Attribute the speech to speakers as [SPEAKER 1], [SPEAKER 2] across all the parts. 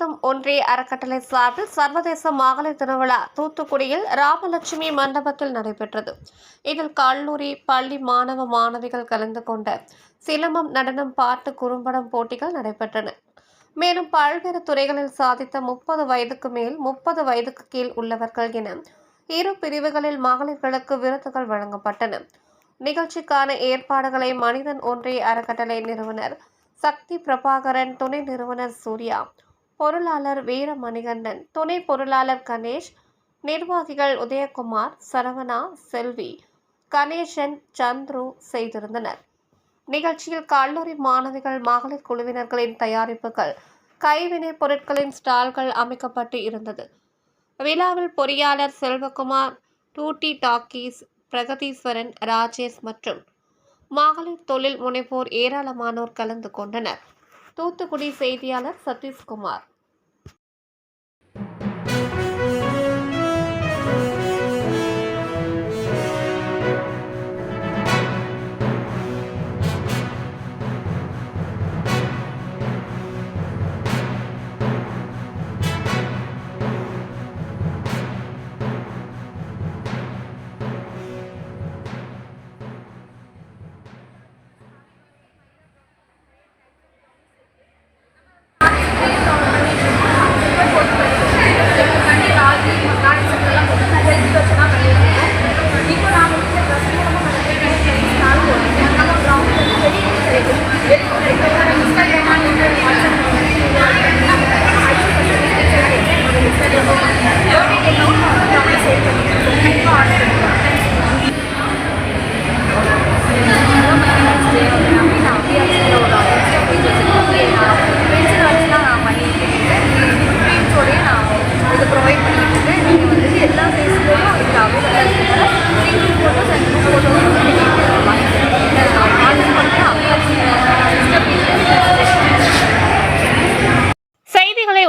[SPEAKER 1] மனிதம் ஒன்றிய அறக்கட்டளை சார்பில் சர்வதேச மகளிர் திருவிழா தூத்துக்குடியில் ராமலட்சுமி மண்டபத்தில் நடைபெற்றது. இதில் கல்லூரி, பள்ளி மாணவ மாணவிகள் கலந்து கொண்ட சிலம்பம், நடனம், பாட்டு, குறும்படம் போட்டிகள் நடைபெற்றன. மேலும் பல்வேறு துறைகளில் சாதித்த 30 வயதுக்கு மேல், 30 வயதுக்கு கீழ் உள்ளவர்கள் என இரு பிரிவுகளில் மகளிர்களுக்கு விருதுகள் வழங்கப்பட்டன. நிகழ்ச்சிக்கான ஏற்பாடுகளை மனிதன் ஒன்றிய அறக்கட்டளை நிறுவனர் சக்தி பிரபாகரன், துணை நிறுவனர் சூர்யா, பொருளாளர் வீரமணிகண்டன், துணை பொருளாளர் கணேஷ், நிர்வாகிகள் உதயகுமார், சரவணா, செல்வி, கணேசன், சந்துரு செய்திருந்தனர். நிகழ்ச்சியில் கல்லூரி மாணவிகள், மகளிர் குழுவினர்களின் தயாரிப்புகள், கைவினைப் பொருட்களின் ஸ்டால்கள் அமைக்கப்பட்டு இருந்தது. விழாவில் பொறியாளர் செல்வகுமார், டூட்டி டாக்கீஸ், பிரகதீஸ்வரன், ராஜேஷ் மற்றும் மகளிர் தொழில் முனைவோர் ஏராளமானோர் கலந்து கொண்டனர். தூத்துக்குடி செய்தியாளர் சதீஷ்குமார்.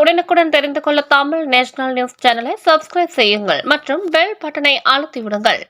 [SPEAKER 1] உடனுக்குடன் தெரிந்து கொள்ள தமிழ் நேஷனல் நியூஸ் சேனலை சப்ஸ்கிரைப் செய்யுங்கள் மற்றும் பெல் பட்டனை அழுத்தி விடுங்கள்.